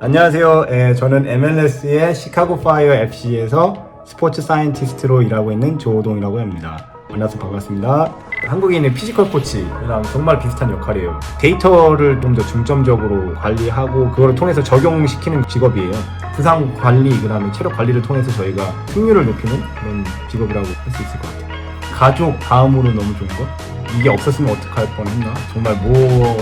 안녕하세요. 저는 MLS의 시카고 파이어 FC에서 스포츠 사이언티스트로 일하고 있는 조호동이라고 합니다. 만나서 반갑습니다. 한국에 있는 피지컬 코치랑 정말 비슷한 역할이에요. 데이터를 좀 더 중점적으로 관리하고 그거를 통해서 적용시키는 직업이에요. 부상 관리, 그 다음에 체력 관리를 통해서 저희가 승률을 높이는 그런 직업이라고 할 수 있을 것 같아요. 가족 다음으로 너무 좋은 것? 이게 없었으면 어떡할 뻔했나? 정말 뭐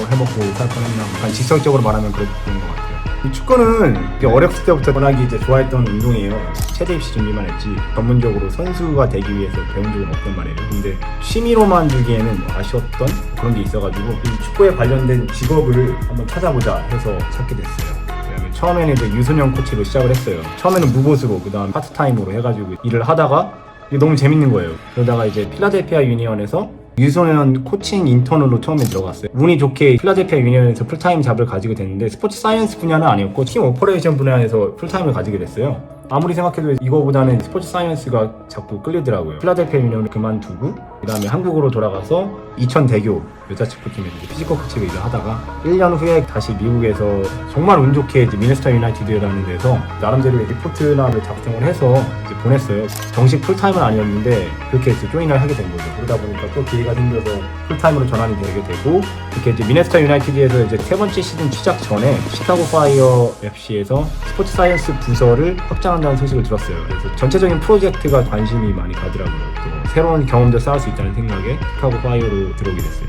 해먹고 살 뻔했나? 약간 직설적으로 말하면 그런 것 같아요. 이 축구는 어렸을 때부터 워낙에 이제 좋아했던 운동이에요. 체대 입시 준비만 했지 전문적으로 선수가 되기 위해서 배운 적은 없단 말이에요. 근데 취미로만 두기에는 아쉬웠던 그런 게 있어가지고 이 축구에 관련된 직업을 한번 찾아보자 해서 찾게 됐어요. 처음에는 이제 유소년 코치로 시작을 했어요. 처음에는 무보수로, 그 다음 파트타임으로 해가지고 일을 하다가 이게 너무 재밌는 거예요. 그러다가 이제 필라델피아 유니언에서 유소년 코칭 인턴으로 처음에 들어갔어요. 운이 좋게 필라델피아 유니언에서 풀타임 잡을 가지게 됐는데 스포츠 사이언스 분야는 아니었고 팀 오퍼레이션 분야에서 풀타임을 가지게 됐어요. 아무리 생각해도 이거보다는 스포츠 사이언스가 자꾸 끌리더라고요. 필라델피아 유니언을 그만두고 그 다음에 한국으로 돌아가서 이천대교 여자축구팀에서 피지컬 코치로 일을 하다가 1년 후에 다시 미국에서 정말 운 좋게 이제 미네소타 유나이티드라는 데서 나름대로 리포트나 작성을 해서 이제 보냈어요. 정식 풀타임은 아니었는데 그렇게 해서 조인을 하게 된 거죠. 그러다 보니까 또 기회가 생겨서 풀타임으로 전환이 되게 되고, 이렇게 이제 미네소타 유나이티드에서 이제 세 번째 시즌 시작 전에 시카고 파이어 FC에서 스포츠 사이언스 부서를 확장한다는 소식을 들었어요. 그래서 전체적인 프로젝트가 관심이 많이 가더라고요. 또 새로운 경험도 쌓을 수 있다는 생각에 시카고 파이어로 들어오게 됐어요.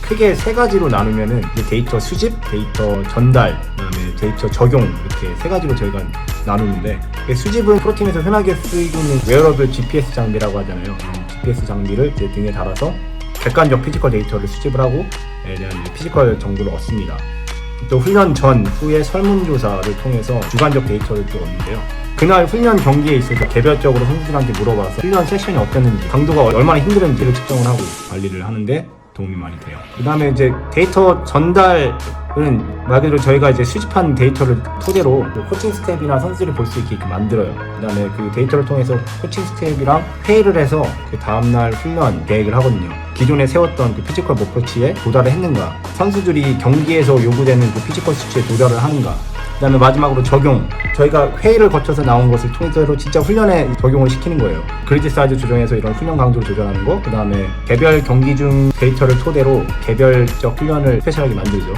크게 세 가지로 나누면은 데이터 수집, 데이터 전달, 그다음에 데이터 적용, 이렇게 세 가지로 저희가 나누는데, 수집은 프로팀에서 흔하게 쓰이고 있는 웨어러블 GPS 장비라고 하잖아요. GPS 장비를 제 등에 달아서 객관적 피지컬 데이터를 수집을 하고 대한 피지컬 정보를 얻습니다. 또 훈련 전, 후에 설문조사를 통해서 주관적 데이터를 또 얻는데요. 그날 훈련 경기에 있어서 개별적으로 선수들한테 물어봐서 훈련 세션이 어땠는지, 강도가 얼마나 힘들었는지를 측정을 하고 관리를 하는데 도움이 많이 돼요. 그 다음에 이제 데이터 전달은 말 그대로 저희가 이제 수집한 데이터를 토대로 코칭 스텝이나 선수들이 볼 수 있게 만들어요. 그 다음에 그 데이터를 통해서 코칭 스텝이랑 회의를 해서 그 다음날 훈련 계획을 하거든요. 기존에 세웠던 그 피지컬 목표치에 도달을 했는가, 선수들이 경기에서 요구되는 그 피지컬 수치에 도달을 하는가, 그 다음에 마지막으로 적용, 저희가 회의를 거쳐서 나온 것을 통해서 진짜 훈련에 적용을 시키는 거예요. 그리드 사이즈 조정해서 이런 훈련 강도를 조절하는 거, 그 다음에 개별 경기 중 데이터를 토대로 개별적 훈련을 스페셜하게 만들죠.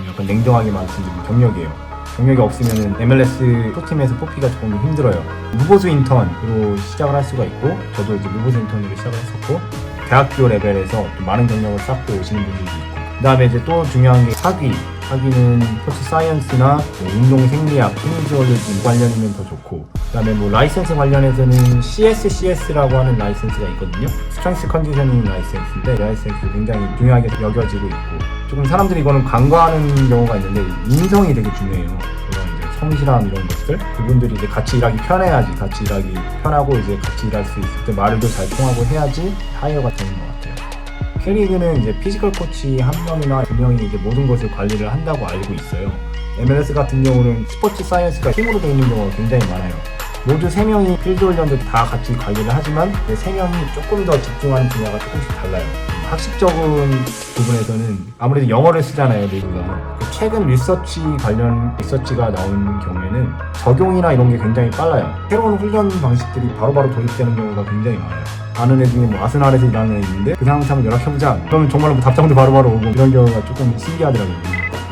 약간 냉정하게 말씀드리면 경력이에요. 경력이 없으면 MLS 프로팀에서 뽑기가 조금 힘들어요. 무보수 인턴으로 시작을 할 수가 있고, 저도 이제 무보수 인턴으로 시작을 했었고, 대학교 레벨에서 좀 많은 경력을 쌓고 오시는 분들도 있고, 그 다음에 이제 또 중요한 게 학위는 스포츠 사이언스나 운동 생리학, 키니지올로지 관련이면 더 좋고, 그 다음에 뭐 라이센스 관련해서는 CSCS라고 하는 라이센스가 있거든요. 스트렝스 컨디셔닝 라이센스인데, 라이센스 굉장히 중요하게 여겨지고 있고, 조금 사람들이 이거는 간과하는 경우가 있는데 인성이 되게 중요해요. 그런 이제 성실함 이런 것들, 그분들이 이제 같이 일하기 편해야지, 같이 일하기 편하고 이제 같이 일할 수 있을 때 말도 잘 통하고 해야지 하이어가 되는 것 같아요. K리그는 이제 피지컬 코치 한 명이나 두 명이 이제 모든 것을 관리를 한다고 알고 있어요. MLS 같은 경우는 스포츠 사이언스가 팀으로 되어 있는 경우가 굉장히 많아요. 모두 3명이 필드 훈련도 다 같이 관리를 하지만 3명이 조금 더 집중하는 분야가 조금씩 달라요. 학식적인 부분에서는 아무래도 영어를 쓰잖아요, 리그가. 최근 리서치 관련 리서치가 나오는 경우에는 적용이나 이런 게 굉장히 빨라요. 새로운 훈련 방식들이 바로바로 도입되는 경우가 굉장히 많아요. 아는 애 중에 뭐 아스날에서 일하는 애 있는데 그 상황 한번 연락해보자, 그러면 정말로 뭐 답장도 바로바로 오고, 이런 경우가 조금 신기하더라고요.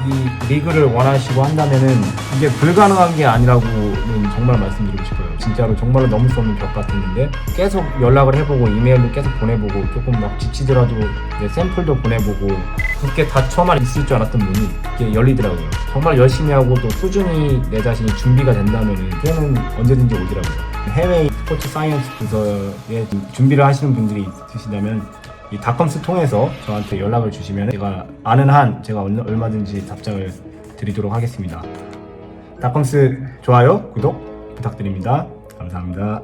이 리그를 원하시고 한다면은 이게 불가능한 게 아니라고는 정말 말씀드리고 싶어요. 진짜로 정말로 넘을 수 없는 벽 같은데, 계속 연락을 해보고 이메일도 계속 보내보고 조금 막 지치더라도 샘플도 보내보고, 그렇게 닫혀만 있을 줄 알았던 문이 이렇게 열리더라고요. 정말 열심히 하고 또 꾸준히 내 자신이 준비가 된다면은 그거는 언제든지 오더라고요. 해외 스포츠 사이언스 부서에 준비를 하시는 분들이 있으시다면 이 닷컴스 통해서 저한테 연락을 주시면 제가 아는 한 제가 얼마든지 답장을 드리도록 하겠습니다. 닷컴스 좋아요, 구독 부탁드립니다. 감사합니다.